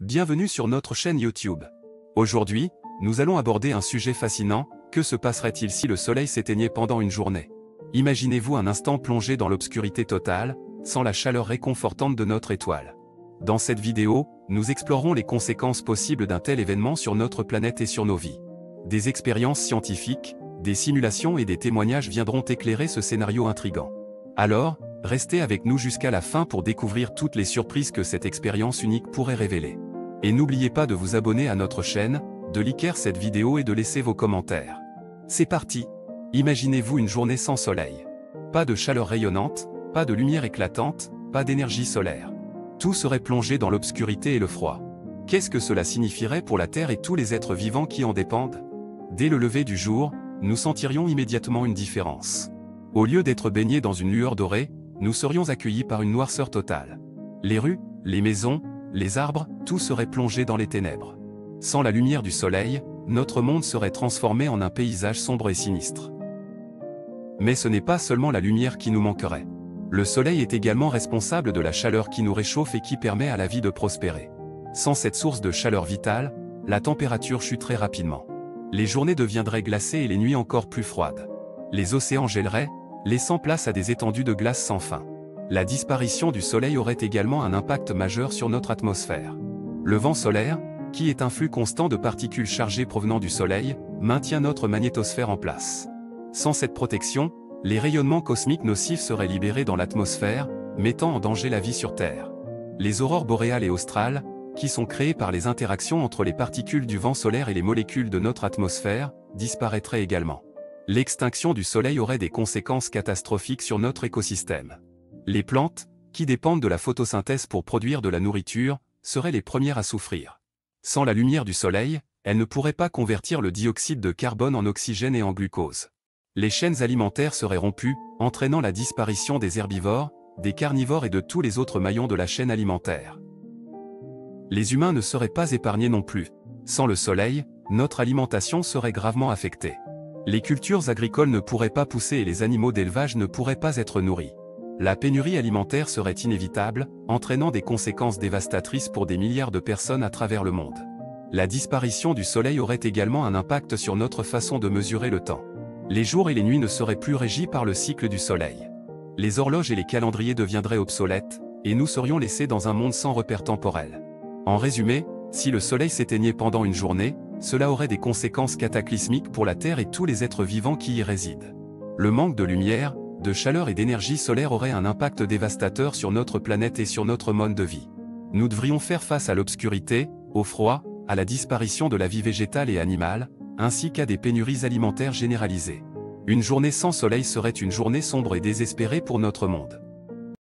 Bienvenue sur notre chaîne YouTube. Aujourd'hui, nous allons aborder un sujet fascinant, que se passerait-il si le soleil s'éteignait pendant une journée? Imaginez-vous un instant plongé dans l'obscurité totale, sans la chaleur réconfortante de notre étoile. Dans cette vidéo, nous explorerons les conséquences possibles d'un tel événement sur notre planète et sur nos vies. Des expériences scientifiques, des simulations et des témoignages viendront éclairer ce scénario intrigant. Alors, restez avec nous jusqu'à la fin pour découvrir toutes les surprises que cette expérience unique pourrait révéler. Et n'oubliez pas de vous abonner à notre chaîne, de liker cette vidéo et de laisser vos commentaires. C'est parti! Imaginez-vous une journée sans soleil. Pas de chaleur rayonnante, pas de lumière éclatante, pas d'énergie solaire. Tout serait plongé dans l'obscurité et le froid. Qu'est-ce que cela signifierait pour la Terre et tous les êtres vivants qui en dépendent? Dès le lever du jour, nous sentirions immédiatement une différence. Au lieu d'être baignés dans une lueur dorée, nous serions accueillis par une noirceur totale. Les rues, les maisons, les arbres, tout serait plongé dans les ténèbres. Sans la lumière du soleil, notre monde serait transformé en un paysage sombre et sinistre. Mais ce n'est pas seulement la lumière qui nous manquerait. Le soleil est également responsable de la chaleur qui nous réchauffe et qui permet à la vie de prospérer. Sans cette source de chaleur vitale, la température chuterait rapidement. Les journées deviendraient glacées et les nuits encore plus froides. Les océans gèleraient, laissant place à des étendues de glace sans fin. La disparition du soleil aurait également un impact majeur sur notre atmosphère. Le vent solaire, qui est un flux constant de particules chargées provenant du soleil, maintient notre magnétosphère en place. Sans cette protection, les rayonnements cosmiques nocifs seraient libérés dans l'atmosphère, mettant en danger la vie sur Terre. Les aurores boréales et australes, qui sont créées par les interactions entre les particules du vent solaire et les molécules de notre atmosphère, disparaîtraient également. L'extinction du soleil aurait des conséquences catastrophiques sur notre écosystème. Les plantes, qui dépendent de la photosynthèse pour produire de la nourriture, seraient les premières à souffrir. Sans la lumière du soleil, elles ne pourraient pas convertir le dioxyde de carbone en oxygène et en glucose. Les chaînes alimentaires seraient rompues, entraînant la disparition des herbivores, des carnivores et de tous les autres maillons de la chaîne alimentaire. Les humains ne seraient pas épargnés non plus. Sans le soleil, notre alimentation serait gravement affectée. Les cultures agricoles ne pourraient pas pousser et les animaux d'élevage ne pourraient pas être nourris. La pénurie alimentaire serait inévitable, entraînant des conséquences dévastatrices pour des milliards de personnes à travers le monde. La disparition du soleil aurait également un impact sur notre façon de mesurer le temps. Les jours et les nuits ne seraient plus régis par le cycle du soleil. Les horloges et les calendriers deviendraient obsolètes, et nous serions laissés dans un monde sans repère temporel. En résumé, si le soleil s'éteignait pendant une journée, cela aurait des conséquences cataclysmiques pour la Terre et tous les êtres vivants qui y résident. Le manque de lumière, de chaleur et d'énergie solaire aurait un impact dévastateur sur notre planète et sur notre mode de vie. Nous devrions faire face à l'obscurité, au froid, à la disparition de la vie végétale et animale, ainsi qu'à des pénuries alimentaires généralisées. Une journée sans soleil serait une journée sombre et désespérée pour notre monde.